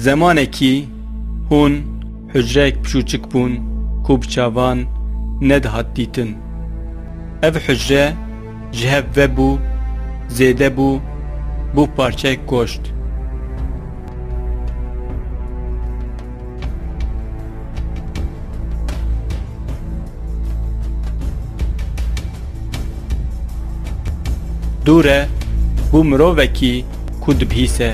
زمانێکی هون حجرەیەک پچووچک بوون کو بچاوان نەدەهات دیتن. Ev hücre ji hev vebû, zêde bû, bû parçeyek goşt. Dûr e bû mirovekî ku dibihîse.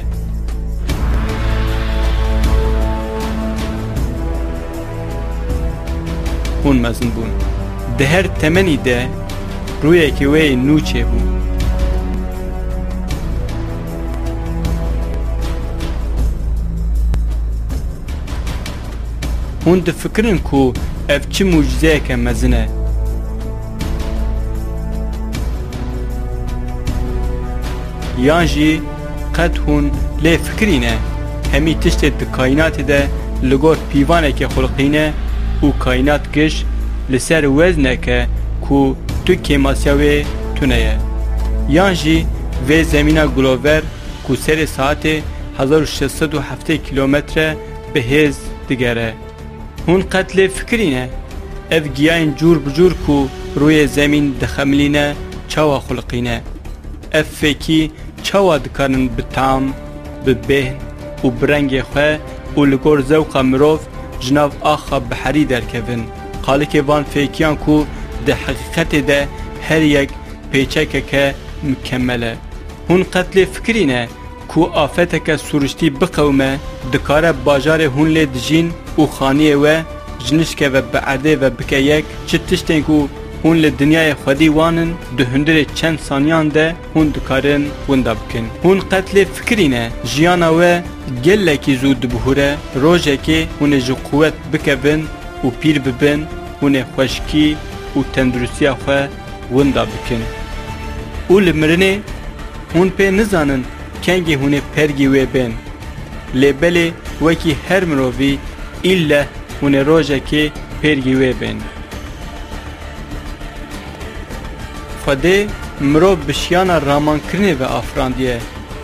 Hûn mezin bûn. Di her temenî de rûyekî wê nû çêbû. Hûn difikirin ku ev çi mucizeyeke mezin e. Yan jî qet hûn lê fikirîne hemî tiştê di kaînatê de li gor pîvanekê xulqîne û kaînat giş li ser wezneke ku tu kêmasiya wê tune ye. Yan jî vê zemîna gilover ku serê saetê 1670 kilometre bi hêz digere. Hûn qet lê fikirîne ev giyayên cûr bi cûr ku rûyê zemîn dixemilîne çawa xulqîne. Ev fêkî çawa dikarin bi tam, bi bêhn û bi rengê xwe û li gor zewqa mirov ji nav axa biherî derkevin. Qalikê van fêkiyan ku di heqîqetê de her yek pêçekeke mikemmel e. Hûn qet lê fikirîne ku afeteke sûriştî biqewme dikare bajarê hûn lê dijîn û xaniyê we jinişke ve bi erdê ve bike yek çi tiştên ku hûn li dinyayê xwedî wanin di hundirê çend saniyan de hûn dikarin winda bikin. Hûn qet lê fikirîne jiyana we gelekî zû dibihûre rojekê hûn ê ji quwet bikevin û pîr bibin hûn ê xweşkî û tendurustiya xwe winda bikin. Û li mirinê hûn pê nizanin kengê hûn ê pergî wê bên. Lêbelê wekî her mirovî îlle hûn ê rojekê pêrgî wê bên. Xwedê mirov bi şiyana ramankirinê ve afrandiye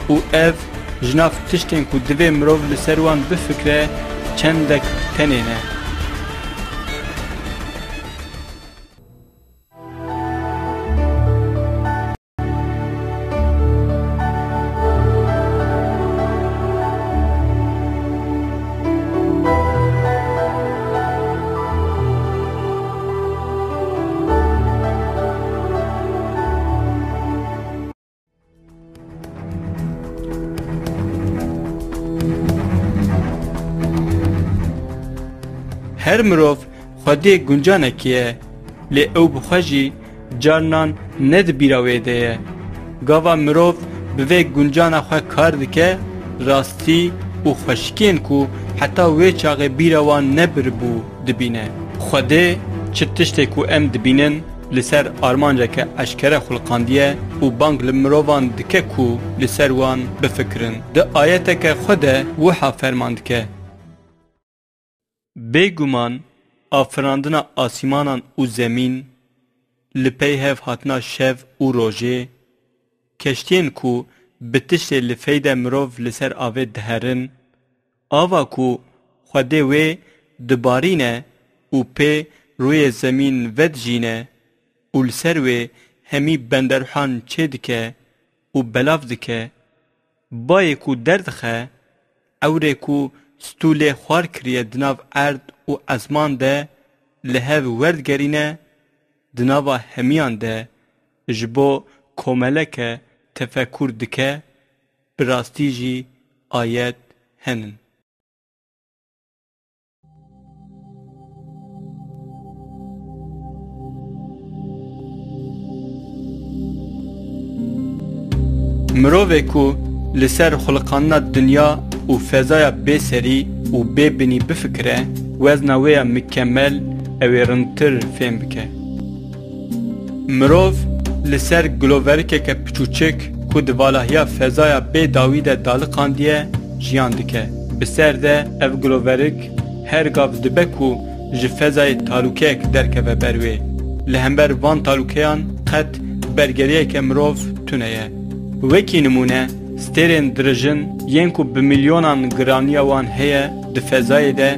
û ev ji nav tiştên ku divê mirov li ser wan bifikre çendek tenê ne. Her mirov xwedê guncanekî ye, lê ew bi xwe jî carinan ne di bîra wê de ye. Gava mirov bi vê guncana xwe kar dike, rastî û xweşikiyên ku heta wê çaxê bîra wan nebiribû dibîne. Xwedê çi tiştê ku em dibînin li ser armanceke eşkere xulqandiye û bang li mirovan dike ku li ser wan bifikirin. Di ayeteke xwe de wiha ferman dike. Bêguman afirandina asîmanan û zemîn li pey hev hatina şev û rojê, keştiyên ku bi tiştê li feyde mirov li ser avê diherin, ava ku xwedê wê dibarîne û pê rûyê zemîn vedijîne û li ser wê hemî benderxan çê dike û belav dike, bayê ku derdixe, ewrê ku stûlê xwar kiriye di nav erd û ezman de li hev werdgerîne, di nava hemiyan de ji bo komeleke tefekkûr dike, bi rastî jî ayet henin. Mirovê ku li ser xulqanina dinya û fezaya bêserî û bêbinî bifikire, wezna wê ya mikemmel ew ê rintir fêm bike. Mirov li ser giloverikeke piçûçik ku di valahiya fezaya bêdawî de daliqandiye jiyan dike. Bi ser de ev giloverik her gav dibe ku ji fezayê talûkeyek derkeve ber wê. Li hember van talûkeyan qet bergeriyeke mirov tune ye. Wekî nimûne سترین درجن ین کو به میلیونان گرانیا وان هیا د فضای ده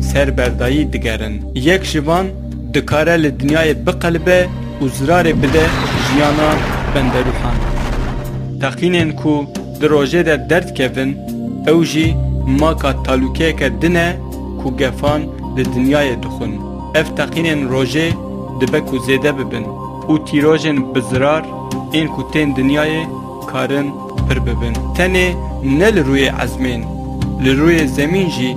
سربردایی دگرن. یک جوان دکاره لدنیای بقلبه و زرار بده جیانا بندروحان. تقینن کو دروژه ده درد کفن اوجی ماکا تالوکه که دنه کو گفان لدنیای دخون. اف تقینن روژه دبکو زیده ببن و تیروژن بزرار این کو تین دنیای کارن پر ببن. تنه نل روی عزمین لروی زمین جی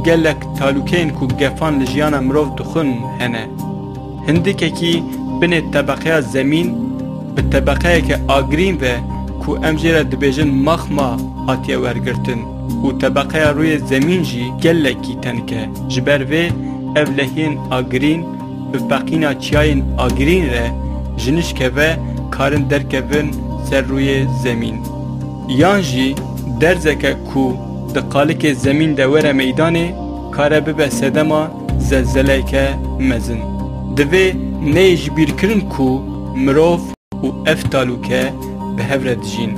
گلک تالوکین کو گفان لجیان مروف دخون هنه. هندی که کی بین طبقه زمین به طبقه که آگرین و کو امجره دبیجن مخما آتیه ورگرتن و طبقه روی زمین جی گلکی تنکه جبر و اولهین آگرین به بقینا چیاین آگرین ره جنش که و کارن درکبن سر روی زمین. یانجی درزکه کو دقالک زمین دوره میدانه کاره ببه سدما زلزله که مزن. دوی نیج بیرکرن کو مروف و افتالو که به هورد جین.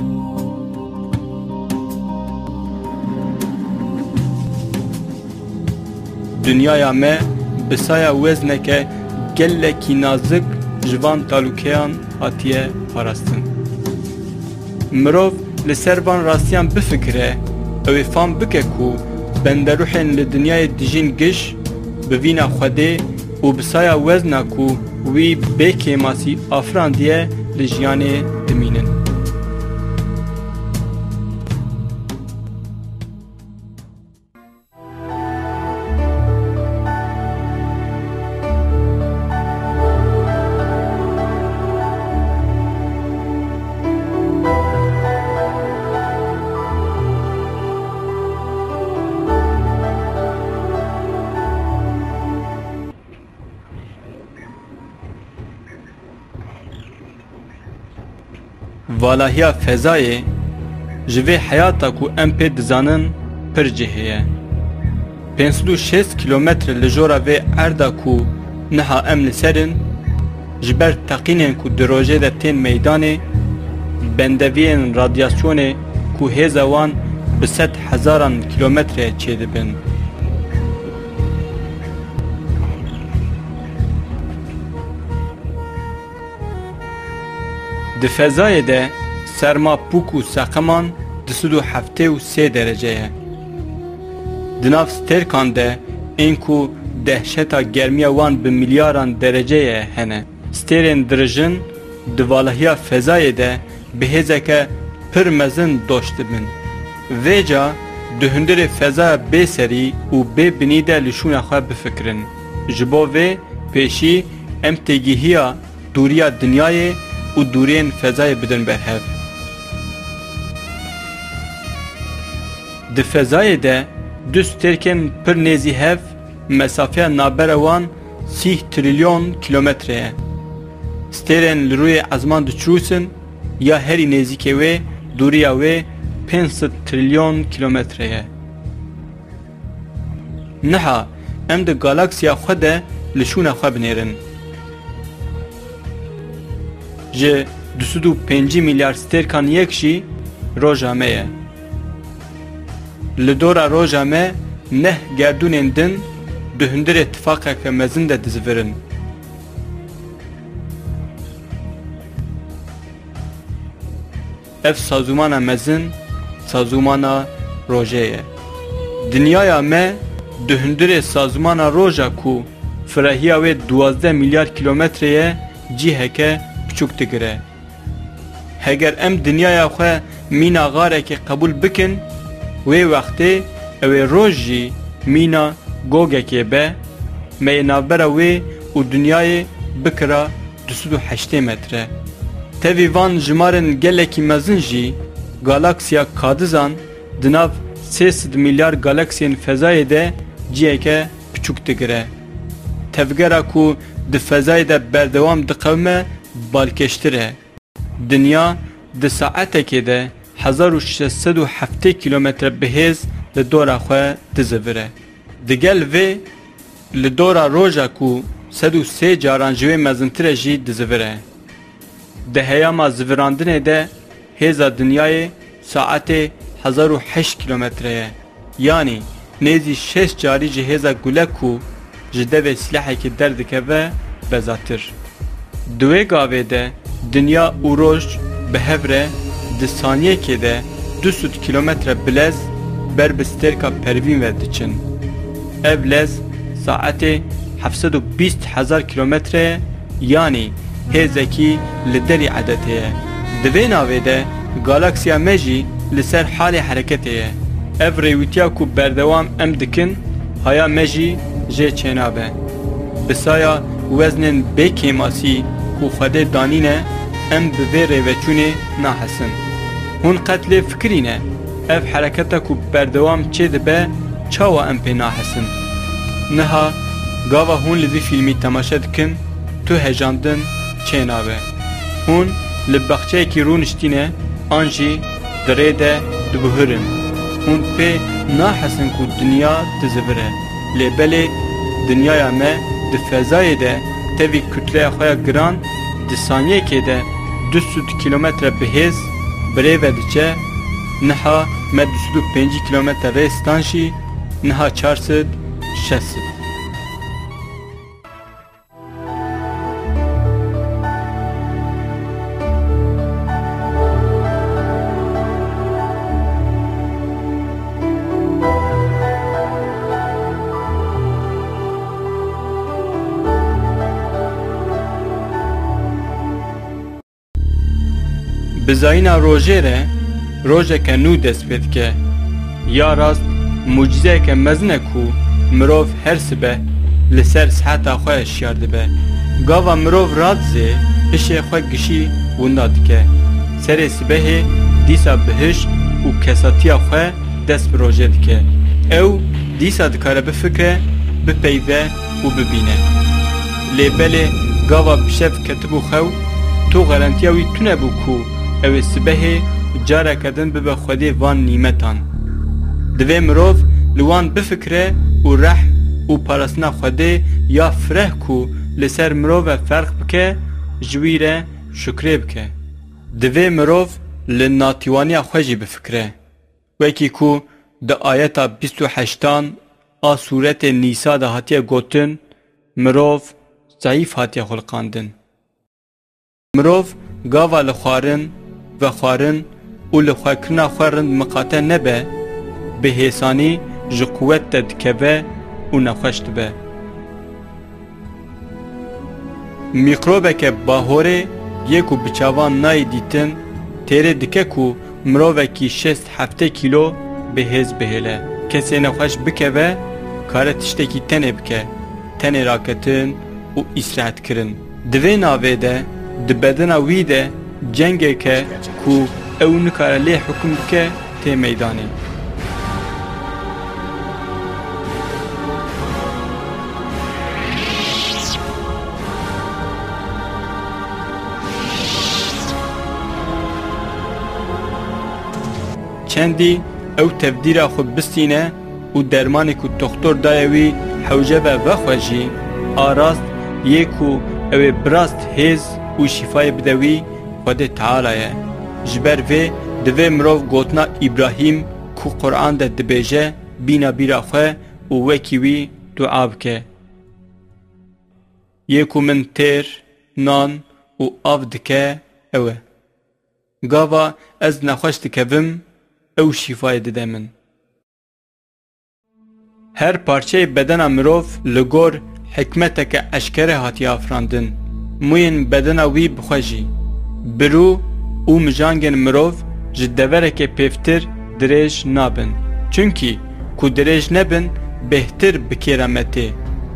دنیای ما بسایا وزنه که گلکی نازک جوان تالوکیان هاتیه پاراستن. مروف لسربان راستیان بفکره اوی فام بکه کو بندروحن لدنیای دیجین گش بوینا خوده و بسایا وزنا کو وی بکی ماسی آفران دیه لجیانه دمینن. والهیا فضای جوی حیاتا کو ام پی دزانن پر جهیه. 506 کیلومتر لجورا و اردا کو نها ام لسرن جبر تقینن کو دروژه ده تین میدانه بندوین رادیاسیون کو هزوان به 100,000 کیلومتر چیده بن. د فضای ده سرما پوک و سقمان 273 درجه. دناف سترکان ده این کو دهشتا گرمی وان به میلیاران درجه هنه. سترین درجن دوالهیا فضای ده به هزه که پر مزن داشته بن. ویجا دهندر فضا بی سری و بی بنیده لشون خواه بفکرن. جبا وی پیشی امتگیهیا دوریا دنیای و دورین فضای بدن برهف. د فضای ده دوست ترکن پر نیزی هف مسافه نابروان 30 تریلیون کیلومتره. سترین لروی ازمان دچروسن یا هری نیزی که وی دوریا وی 500 تریلیون کیلومتره. نها ام ده گالاکسیا خود لشون خواه بنیرن. جه 205 میلیارد سترکان یکشی روژامه. لدورا روژامه نه گردونین دن دهندر اتفاقه که مزن ده دزورن. اف سازومانا مزن سازومانا روژه. دنیای ما دهندر سازومانا روژا کو فرهیا و 12 میلیارد کیلومتره جیه که چوک تگره. هگر ام دنیای خواه مینا غاره که قبول بکن وی وقتی اوی روژی مینا گوگه که به مینابره وی و دنیای بکره 208 متره. تاوی وان جمارن گلکی مزن جی گالاکسیا کادزان دناف 300 میلیارد گالاکسین فضای ده جیه که پچوک تگره. تفگره کو ده فضای ده بردوام دقومه بالکشتره. دنیا ده ساعته که ده 1607 کیلومتر بهیز لدورا خواه دزوره. دگل وی لدورا روژا کو 103 جاران جوی مزنتره جی دزوره. ده هیاما زوراندنه ده هیزا دنیای saate 1008 kilometreye. Yani nezi 6 cari ciheza gulek ku jide ve silaheki derdikeve bezatir. Dve gave de dünya û roj bi hevre di saniyekê de 200 kilometre bilez ber bi stêrka pervîn ve diçin. Ev lez saetê 720,000 kilometreye yani hêzekî li derî edetê ye. Di vê navê de galaksiya me jî li ser halê hereketê ye. Ev rêwîtiya ku berdewam em dikin haya me jî jê çênabe. Bi saya weznên bêkêmasî ku Xwedê danîne em bi vê rêveçûnê nahesin. Hûn qet lê fikirîne ev hereketa ku berdewam çê dibe çawa em pê nahesin. Niha gava hûn li vî fîlmî temaşe dikin tu hejandin çê nabe. Hûn li bexçeyekî rûniştîne an jî di rê de dibûhirin. Hûn pê nahesin ku dinya dizivire. Lêbelê dinyaya me di fezayê de tevî kütleya xwe ya giran di saniyekê de 200 kilometre bihêz bi rê ve diçe. Niha me 205 kilometre rê stan jî niha 400 600. Bizayina rojê re rojeke nû dest pê dike. Ya rast mucizeyeke mezin e ku mirov her sibe li ser siheta xwe hişyar dibe. Gava mirov radizê hişê xwe gişî wenda dike. Serê sibehê dîsa bihiş û kesatiya xwe dest bi rojê dike. Ew dîsa dikare bifikre, bipeyve û bibîne. Lêbelê gava bişev ketibû xew tu garantiya wî tune bû ku ew ê sibehê careke din bibe Xwedê van nîmetan. Divê mirov li wan bifikre û rehm û parastina Xwedê ya fireh ku li ser mirov ve ferq bike ji wî re şukrê bike. Divê mirov li natîwaniya xwe jî bifikre. Wekî ku di ayeta 28 a sûretê Nîsa de hatiye gotin mirov zayîf hatiye xulqandin. Mirov gava li xwarin ve xwarin û li xwekirina xwe rind miqate nebe bi hêsanî ji quwet de dikeve û nexweş dibe. Mîkrobeke bahorê yê ku bi çavan nayê dîtin têrê dike ku mirovekî 6-7 kîlo bihêz bihêle. Kesê nexweş bikeve kare tiştekî tenê bike, tenê raketin û îsraet kirin. Divê navê de di bedena wî de cengeke ku ew nikare lê hukm bike tê meydanê. Çendî ew tevdîra xwe bistîne û dermanê ku doktor daye wî hewce ve vexwe jî arast yê ku ew ê birast hêz û şîfayê bide wî Xwedê Teala ye. Ji ber vê divê mirov gotina İbrahîm ku Qur'an de dibêje bîna bîra xwe û wekî wî dua bike. Yê ku min têr, nan û av dike ew e. Gava ez nexweş dikevim ew şîfayê dide min. Her parçeyê bedena mirov li gor hikmeteke eşkere hatiye afirandin. Muyên bedena wî bixwe jî. Birû û mijangên mirov ji deverekê pêvtir dirêj nabin. Çünkî ku dirêj nebin bêhtir bi kêrametê.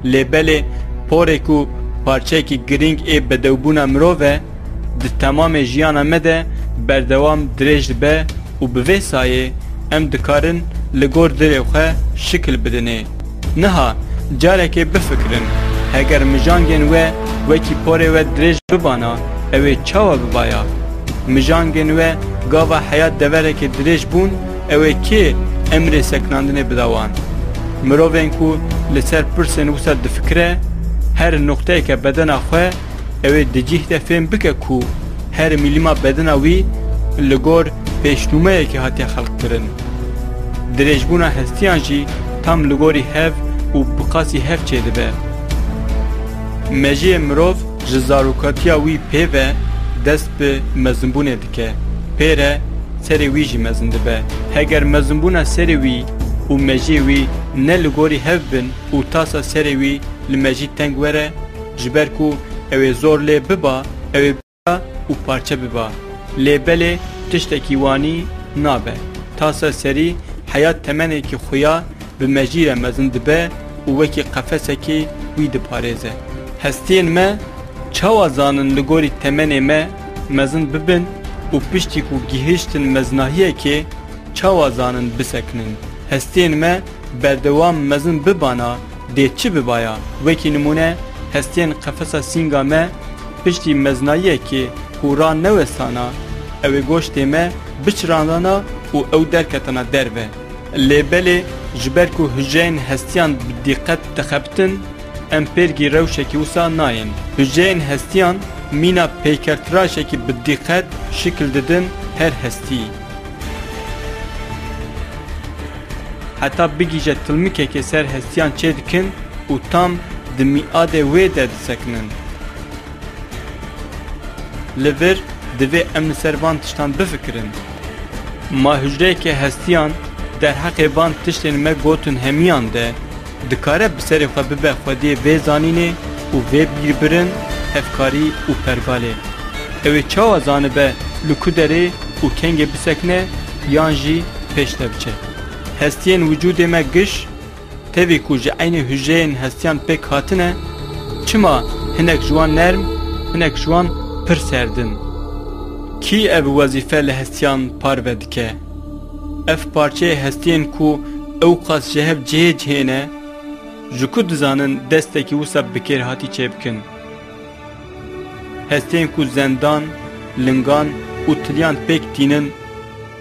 Lêbelê porê ku parçeyekî giring ê bedewbûna mirov e di temamê jiyana me de berdewam dirêj dibe û bi vê sayê em dikarin li gor dirê xwe şikil bidinê. Niha carekê bifikirin heger mijangên we wekî porê we dirêj bibana ew ê çawa bibaya. Mijangên we gava heyat deverekê dirêj bûn ew ê kê emrê seknandinê bida wan. Mirovên ku li ser pirsên wisa difikire her nokteyeke bedena xwe ew ê di cih de fêm bike ku her mîlîma bedena wî li gor پێشنومەیەکی هاتیە خەڵککردن درێژبوونا هەستیان jî tam li gorî hev û biqasî hev çê dibe mejiyê mirov ji zarokatiya wî pê ve dest bi mezinbûnê dike pê re serê wî jî mezin dibe heger mezinbûna serê wî û mejiyê wî ne li gorî hev bin û tasa serê wî li mejî teng were ji ber ku ew ê zor lê biba ew ê biba û parçe biba lêbelê tiştekî wanî nabe tasa serî heya temenekî xuya bi mejî re mezin dibe û wekî qefesekî wî diparêze hestiyên me çawa zanin li gorî temenê me mezin bibin û piştî ku gihîştin mezinahiyekê çawa zanin bisekinin hestiyên me berdewam mezin bibana dê çi bibaya wekî nimûne hestiyên qefesa sînga me piştî mezinahiyekê ku ra newestana ew ê goştê me biçirandana û ew derketana derve lêbelê ji ber ku hiceyên hestiyan bi dîqet dixebitin em pêrgî rewşekî wisa nayên hiceyên hestiyan mîna peykertiraşekî bi dîqet şikil didin her hestî heta bigîje tilmikekê ser hestiyan çê dikin û tam di mîadê wê de disekinin li vir divê em li ser van tiştan bifikirin ma hicreyeke hestiyan derheqê van tiştên me gotin hemiyan de dikare bi serê xwe bibe xwediyê vê zanînê û vê bîrbirin hevkarî û pergalê ew ê çawa zanibe li ku derê û kengê bisekine yan jî pêş de biçe hestiyên wicûdê me giş tevî ku ji eynê hicreyên hestiyan pêk hatine çima hinek ji wan nerm hinek ji wan pir serdin kî ev wezîfe li hestiyan parve dike ev parçeyê hestiyên ku ew qas ji hev cihê cihêne ji ku dizanin destekî wisa bikêrhatî çê bikin hestiyên ku zendan lingan û tiliyan pêk tînin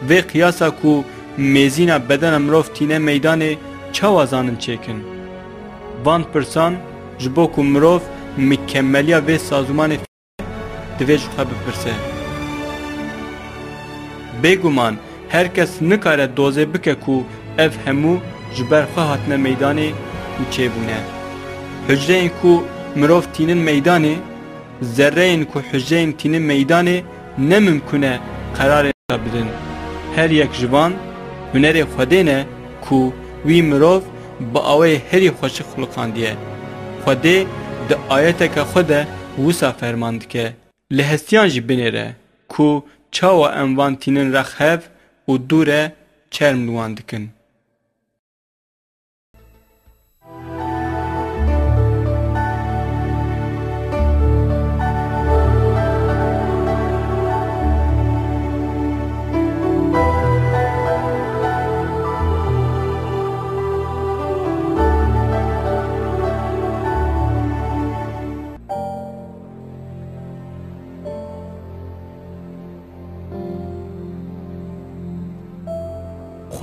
vê qiyasa ku mêzîna bedena mirov tîne meydanê çawa zanin çêkin van pirsan ji bo ku mirov mikemmeliya vê sazûmanê divê ji xwe bipirse bêguman herkes nikare dozê bike ku ev hemû ji ber xwe hatine meydanê û çêbûne hicreyên ku mirov tînin meydanê zerreyên ku hicreyên tînin meydanê ne mimkûn e qerarê bidin her yek ji van hunerê xwedê ne ku wî mirov bi awayê herî xweşik xulqandiye xwedê di ayeteka xwe de wisa ferman dike li hestiyan jî binêre ku çawa em van tînin rexhev û dûre çerm li wan dikin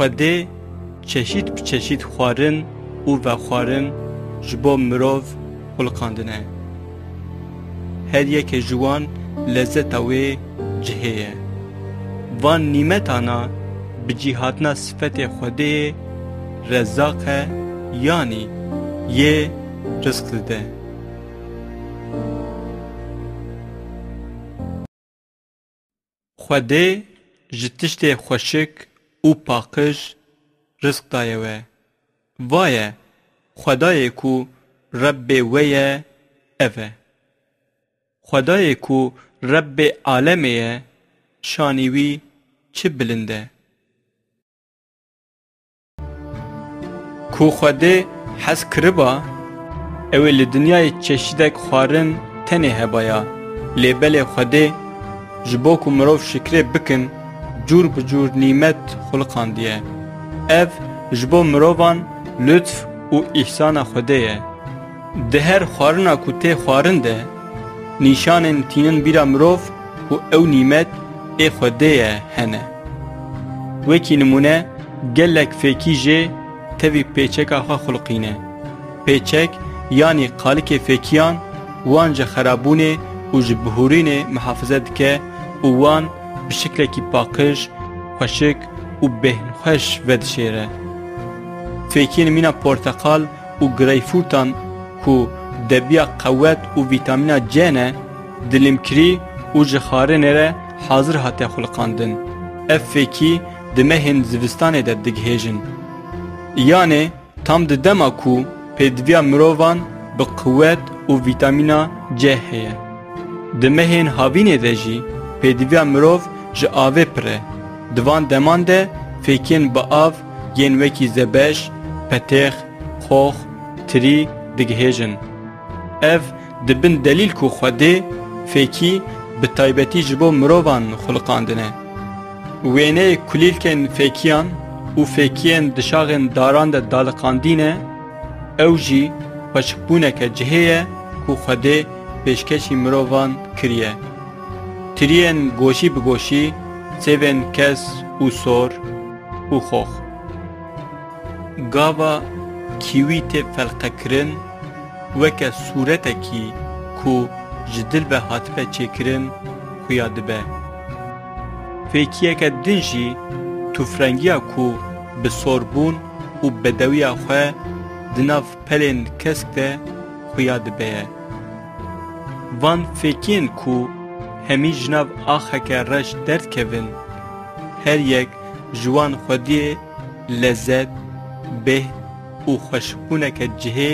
xwedê çeşît bi çeşît xwarin û vexwarin ji bo mirov xulqandine her yekê ji wan lezzeta wê cihê ye van nîmetana bi cîhatina sifetê xwedê rezzaq e yanî yê rizq dide xwedê ji tiştê xweşik û paqij rizq daye we vaye xwedayê ku Rebbê we ye ev e xwedayê ku Rebbê alemê ye şanî wî çi bilind e ku xwedê hez kiriba ew ê li dinyayê çeşîdek xwarin tenê hebaya lêbelê xwedê ji bo ku mirov şikrê bikin cûr bi cûr nîmet xulqandiye ev ji bo mirovan lütf û îhsana xwedê ye di her xwarina ku tê xwarin de nîşanên tînin bîra mirov û ew nîmet ê xwedê ye hene wekî nimûne gelek fêkî jê tevî pêçeka xwe xulqîne pêçek yanî qalikê fêkiyan wan ji xerabûnê û ji bihûrînê mihafize dike û wan bi şiklekî paqij خوشک و بهن خوش ودشیره. فیکین مینا پرتقال و گریفورتان کو دبیا قوت و ویتامینا جنه دلیم کری و جخاره نره حاضر هاته خلقاندن. اف فیکی دمهن زوستانه ده دگهیجن. یعنی tam di dema ku pêdiviya mirovan bi qewet û vîtamîna C heye. Di mehên havînê de jî pêdiviya mirov ji avê pire. Di van deman de fêkên bi av yên wekî zebeş, petêx, xox, tirî digihêjin. Ev dibin delîl ku Xwedê fêkî bi taybetî ji bo mirovan xulqandine. Wêneyê kulîlkên fêkiyan û fêkiyên dişaxên daran de daliqandîne, ew jî xweşikbûneke cihê ye ku Xwedê pêşkeşî mirovan kiriye. Tiriyên goşî bi goşî, sêvên kes û sor û xox. Gava kîwî tê felqekirin weke sûretekî ku ji dil ve hatibe çêkirin xuya dibe. Fêkiyeke din jî tûfrengiya ku bi sorbûn û bedewiya xwe di nav pelên kesk de xuya dibe ye. Van fêkiyên ku hemî ji nav axeke reş derdkevin, her yek ji wan Xwediyê lezzet, bêh û xweşbûneke cihê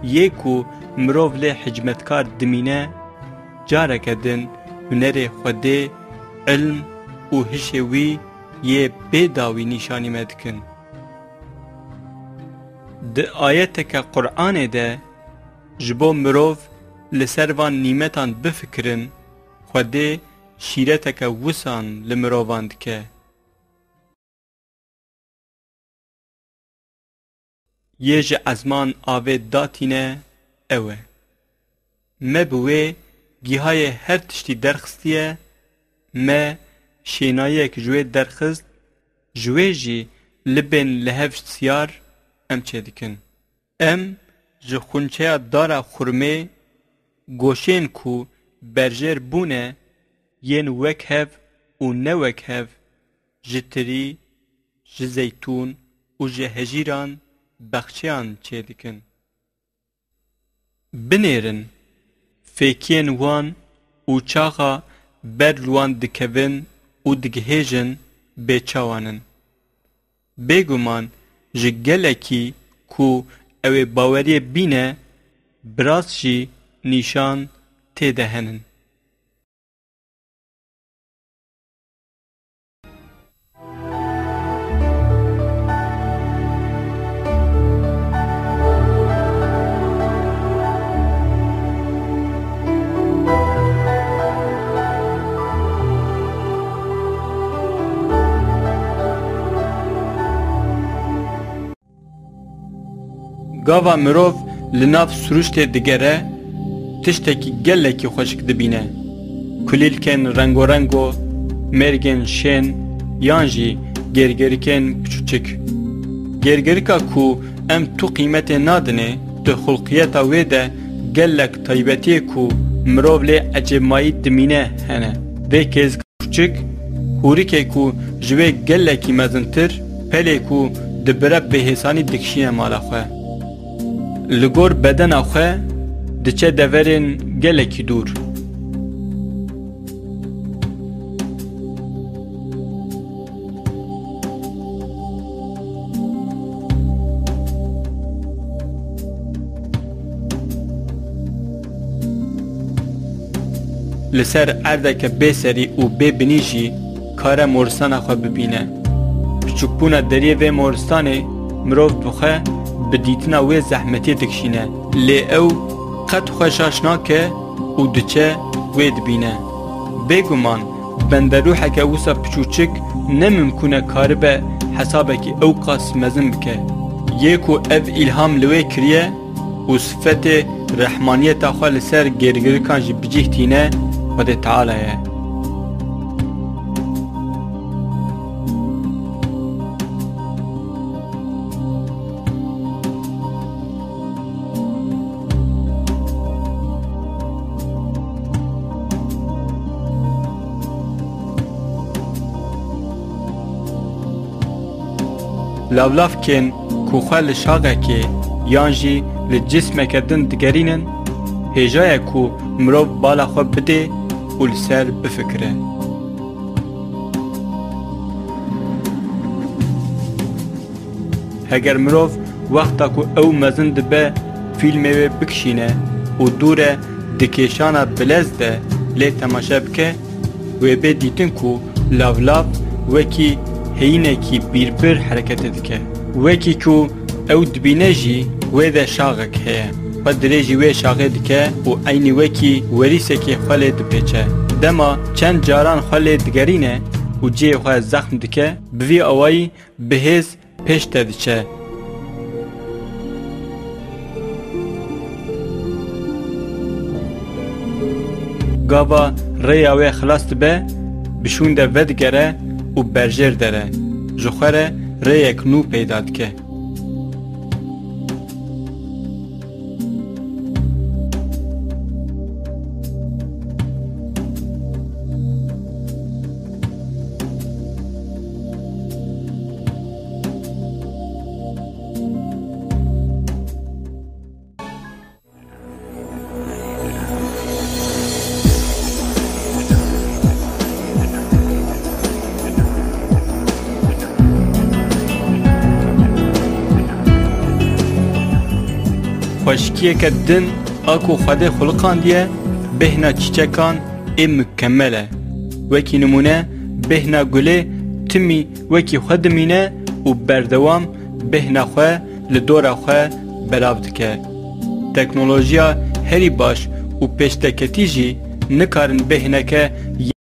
yê ku mirov lê hicmetkar dimîne, careke din hunerê Xwedê, ilm û hişê wî yê bêdawî nîşanî me dikin. Di ayeteke Qur'anê de ji bo mirov li ser van nîmetan bifikirin, Xwedê şîreteke wisan li mirovan dike. Yê ji ezman avê datîne ew e. Me bi wê gîhayê her tiştî derxistiye, me şênayek ji wê derxist, ji wê jî libên lihev siyar em çêdikin. Em ji xunçeya dara xurmê, goşên ku berjêr bûne, yên wekhev û newekhev, ji tirî, ji zeytûn û ji hejîran bexçeyan çêdikin. Binêrin, fêkiyên wan û çaxa ber li wan dikevin û digihêjin bêçawanin. Bêguman ji gelekî ku ew ê baweriyê bîne, birast jî nîşan tê de henin. Gava mirov li nav suruştê digere, tiştekî gelekî xweşik dibîne. Kulîlkên rengorengo, mêrgên şên yan jî gergerikên piçûçik. Gergerika ku em tu qîmetê nadinê, di xulqiyeta wê de gelek taybetiyê ku mirov lê ecêmayî dimîne hene. Vê kêzika piçûk, hûrikê ku ji wê gelekî mezintir, pelê ku dibire bêhêsanî dikişîne mala xwe. Li gor bedena xwe diçe deverên gelekî dûr. Li ser erdeke bêserî û bêbinî jî kare moristana xwe bibîne. Piçûkbûna deriyê vê moristanê mirov dixwe bi dîtina wê zehmetê dikişîne, lê ew qet xweşaş nake û diçe wê dibîne. Bêguman benderûheke wisa piçûçik nemimkûn e karibe hesabekî ew qas mezin bike. Yê ku ev îlham li wê kiriye û sifetê rehmaniyeta xwe li ser gergirikan jî bicih tîne, Xwedê Teala ye. لاولافکن کو خو لشاغکه یان جی لجسمکه دن دگرینن هجای کو مروف بالا خو بده و لسر بفکره. هگر مروف وقتا کو او مزن دبه فیلمه بکشینه و دوره دکیشانا بلز ده لی تماشا بکه و به دیتن کو لاولاف وکی هینه کی بیربر حرکت دکه وکی کو او دبینه جی و ده شاغک هیه و دریجی و شاغه دکه و اینی وکی وریسه که خاله دپیچه دما چند جاران خاله دگرینه و جی خواه زخم دکه بوی اوایی بهز پیش ددیچه. گاوا ریا و خلاص به بشون ده ود گره و برجر داره جخوره ریک نو پیداد که خوشکیه که دن اکو خود خلقان دیه بهنا چیچکان ای مکمله وکی نمونه بهنا گله تمی وکی خود مینه و بردوام بهنا خواه لدورا خواه بلاو دکه تکنولوژیا هری باش و پیشتکتی جی نکارن بهنا که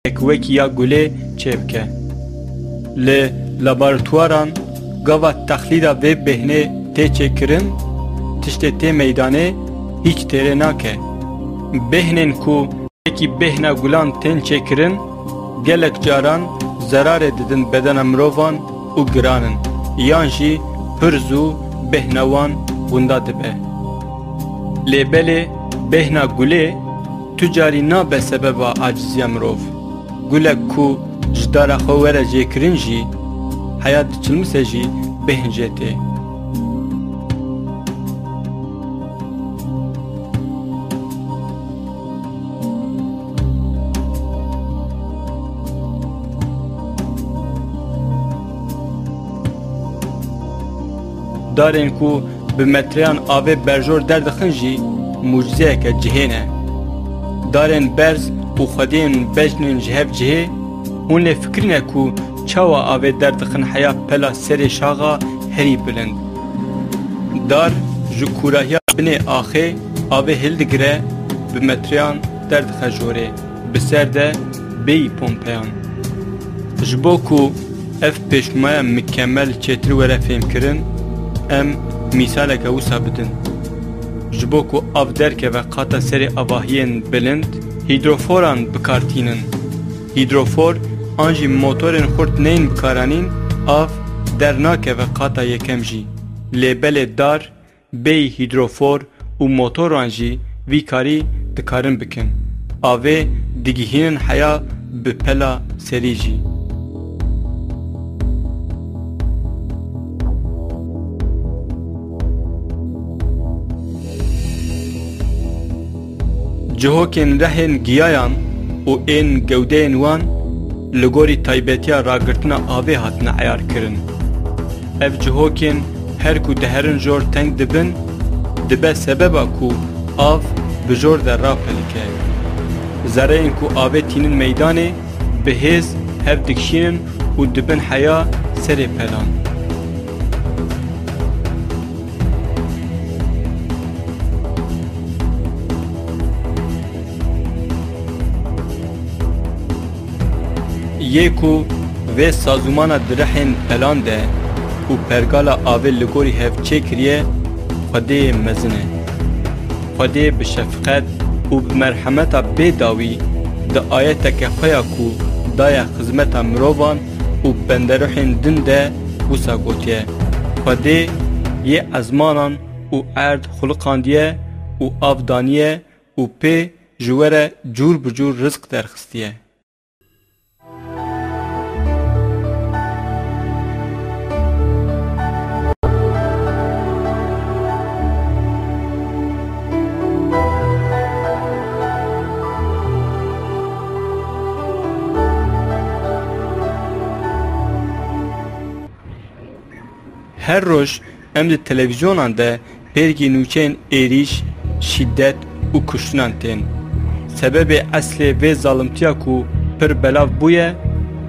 یک وکی یا گله چه بکه لابارتواران گاوا تخلیدا و بهنه تی چه کرن تشت تی میدانه هیچ تیره ناکه بهنن کو یکی بهنا گلان تن چکرن گلک جاران zarar ددن بدن مروان و گرانن یانجی پرزو بهنوان بوندا دبه لیبل بهنا گله تجاری نا به سبب عاجزی مروف گلک کو جدار خوره جکرن جی حیات چلمسه جی بهنجته دارن کو به متریان آوه برجور درد خنجی موجزه که جهینه دارن برز و خودین بجنین جهب جهه اون لی فکرینه کو چاوا آوه درد خن حیا پلا سر شاغا هری بلند دار جو کوراهیا بنی آخه آوه هلدگره به متریان درد خجوره بسر ده بی پومپیان جبو کو اف پیشمای مکمل چتر وره فهم کرن ام مثال که وسا بدن جبو کو آف درکه و قاطع سری آواهین بلند هیدروفوران بکارتینن هیدروفور آنجی موتورن خورد نین بکارانین آف درناکه و قاطع یکم جی لیبل دار بی هیدروفور و موتور آنجی وی کاری دکارن بکن آوه دیگهینن حیا بپلا سری جی جهوکن رهن گیایان و این گودین وان لگوری تایبتیا راگرتنا آوه هاتنا عیار کرن اف جهوکن هر کو دهرن جور تنگ دبن دبه سببا کو آف بجور در را پلکه زره این کو آوه تینن میدانه بهز هف دکشینن و دبن حیا سر پلان یکو و سازمان درحن پلان ده و پرگالا آوه لگوری هفچه کریه خده مزنه خده بشفقت و بمرحمت بیداوی ده آیت که خویا کو دای خزمت مروان و بندروحن دن ده و ساگوتیه خده یه ازمانان و ارد خلقاندیه و آفدانیه و پی جوره جور بجور رزق درخستیه هر روز ام دی تلویزیونان ده پرگی نوچین ایریش شدت و کشتنان تین سبب اصل و ظالمتیا کو پر بلاو بویه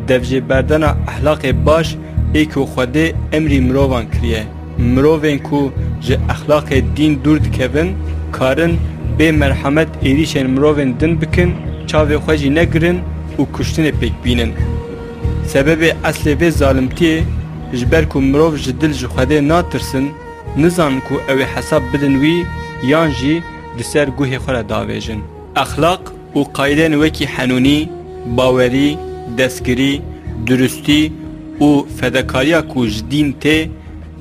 دوجه بردن اخلاق باش ایکو خوده امری مروان کریه مروان کو جه اخلاق دین دور دکوین کارن به مرحمت ایریشن مروان دن بکن چاوی خوشی نگرن و کشتن پیک بینن سبب اصل و ظالمتیه جبر کو مروف جدل جخوده ناترسن نزان کو اوی حساب بدن وی یان جی دسر گوه خوره داویجن اخلاق و قایدن وکی حنونی باوری دستگیری درستی و فداکاریا کو جدین ته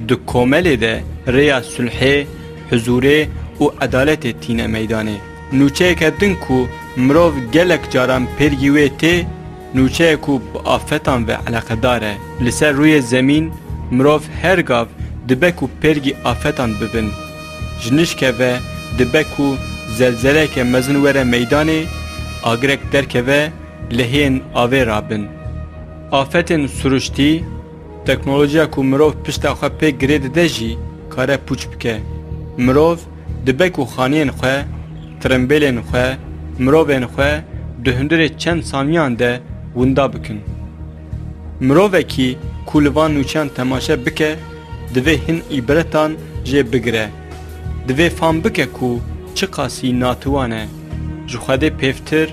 دو کومل ده ریا صلحه حضوره و عدالت تینه میدانه نوچه کدن کو مروف گلک جاران پرگیوه ته نوچه کو با آفتان و علاقه داره لسر روی زمین مروف هر گاو دبکو پرگی آفتان ببن جنشکه و دبکو زلزله که مزن وره میدانه آگرک درکه و لحین آوه رابن آفتن سروشتی تکنولوژیا کو مروف پشت خواه پی گرید دجی کاره پوچ بکه مروف دبکو خانین خواه ترمبیلین خواه مروفین خواه دهندر چند سانیان ده وندا بکن مروفه کی کولوان نوچان تماشه بکه دوی هن ایبرتان جه بگره دوی فام بکه کو چه قاسی ناتوانه جخواده پیفتر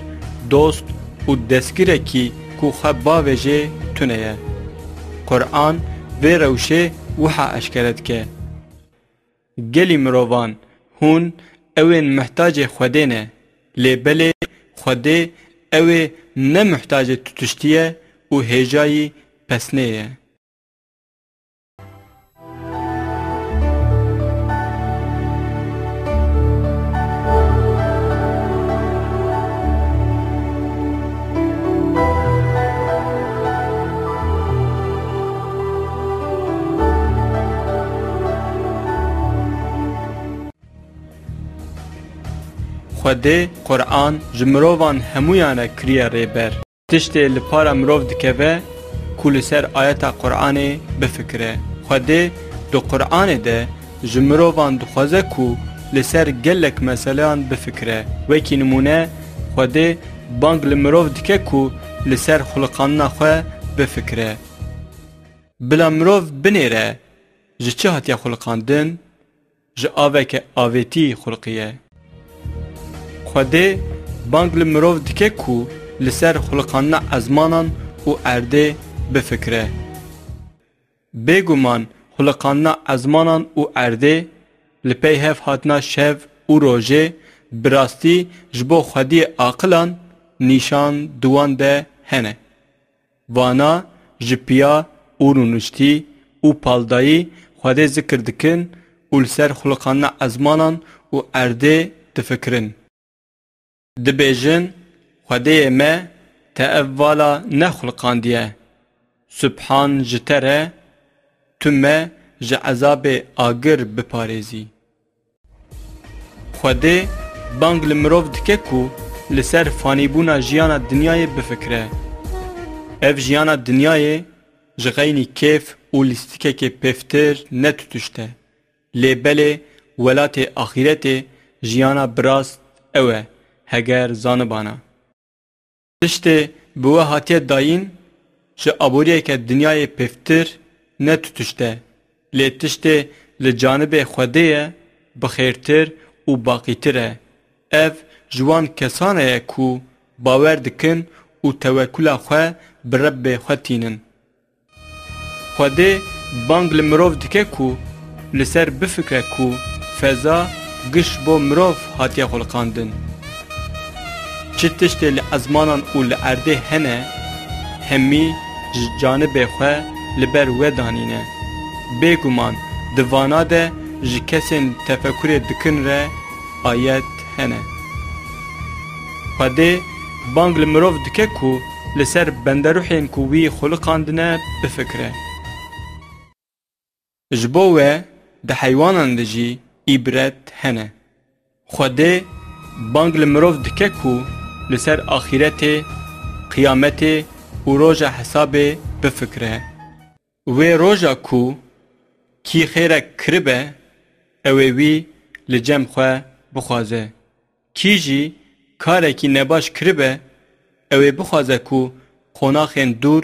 دوست و دستگیره کی کو خواه باوه جه تونه قرآن و روشه وحا اشکرد که گلی مروفان هون اوین محتاج خوده نه لیبله خوده اوه نه محتاج تتشتیه و هجایی پسنیه خوده قرآن جمروان همویانه کریه ریبر تشتی لپارا مروف دکوه کل سر آیت قرآن بفکره خوده دو قرآن ده جمروان دخوازه کو لسر گلک مسئلان بفکره وکی نمونه خوده بانگ لمروف دکه کو لسر خلقان خواه بفکره بلا مروف بنیره جه چه هاتیا خلقاندن جه آوه که آویتی خلقیه خوده بانگ لمروف دکه کو لسر خلقان ازمانان و ارده بفکره بگومان خلقان ازمانان و ارده لپی هف هاتنا شف و روژه براستی جبو خودی عاقلان نیشان دوان ده هنه وانا جپیا و رونشتی و پالدایی خوده ذکر دکن و لسر خلقان ازمانان و ارده تفکرن دبیجن خوده ما تأوالا نخلقاندیه سبحان جتره تمه جعذاب آگر بپاريزي خوده بانگ لمروف دکه کو لسر فانیبونا جیانا دنیای بفکره اف جیانا دنیای جغینی کیف و لیستیکه که پفتر نتوتشته لیبله ولات آخیرت جیانا براست اوه هگر زانبانا تشته بوه هاتیه داین جه آبوریه که دنیای پفتر نتوتشته لی تشته لجانب خوده بخیرتر و باقیتره اف جوان کسانه کو باور دکن و توکل خواه برب خواه تینن خوده بانگ لمروف دکه کو لسر بفکره کو فضا گش بو مروف هاتیه خلقاندن چه تشته لعزمانان و لعرده هنه همی جانب خواه لبر ودانینه بگومان دوانا ده جی کسین تفکر دکن ره آیت هنه خوده بانگ لمروف دکه کو لسر بندروحین کووی خلقاندنه بفکره جبوه ده حیوانان ده جی ایبرت هنه خوده بانگ لمروف دکه کو لسر آخیرت قیامت و روژ حساب بفکره و روژا کو کی خیرک کربه اوی وی لجم خواه بخوازه کی جی کارکی نباش کربه اوی بخوازه کو خوناخین دور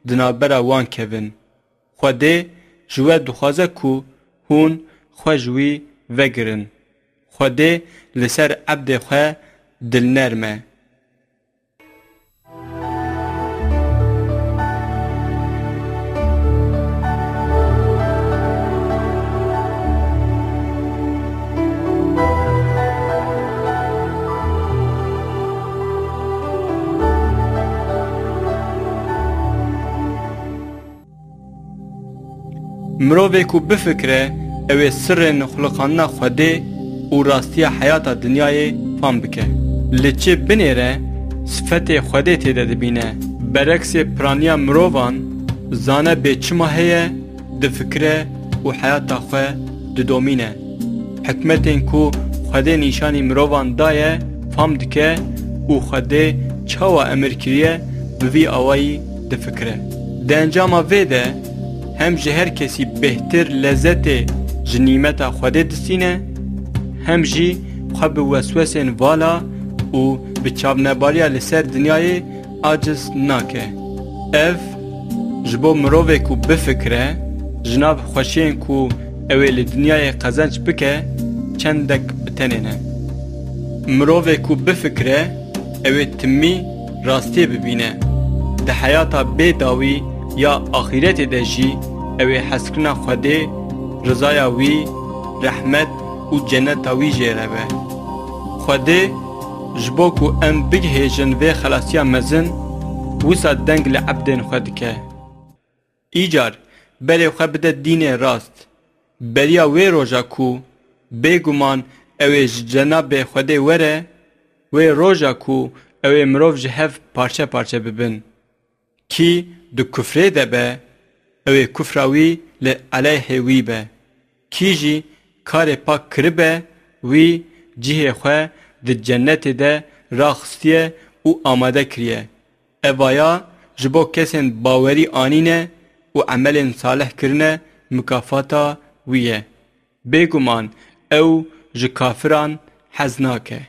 دنابرا وان کهون خوده جوه دخوازه کو هون خواه جوی وگرن خوده لسر عبد خواه دل نرمه مروه کو بفکره اوه سر نخلقانه خوده و راستی حیات دنیای فهم بکه لچه بنیره صفت خوده تیده دبینه برعکس پرانیا مروان زانه به چما هیه دفکره و حیات خواه ددومینه حکمتین کو خوده نیشانی مروان دایه فهم دکه و خوده چاوا امر کریه بوی آوائی دفکره ده انجام ویده هم جه هر کسی بهتر لذت جنیمت خوده دستینه هم جی خواه به وسوسین والا و به چابنباریا لسر دنیای عاجز ناکه اف جبو مروه کو بفکره جناب خوشین کو اوه لدنیای قزنج بکه چندک بتنینه مروه کو بفکره اوه تمی راستی ببینه ده حیاتا بیداوی یا آخرت ده جی اوه حسکرنا خوده رضایا وی رحمت و جنت وی جیره به خوده جبو کو ام بگهیجن و خلاصیا مزن وسا دنگ لعبدن خود که ایجار بلی خواه بده دین راست بلیا وی روژا کو بگومان اوه جناب خوده وره وی روژا کو اوه مروف جهف پارچه پارچه ببن کی دو کفره ده به اوه کفراوی لعلیه وی به کی جی کار پاک کربه وی جیه خواه ده جنت ده راخستیه و آماده کریه اوایا جبو کسین باوری آنینه و عمل صالح کرنه مکافاتا ویه بگومان او جکافران حزناکه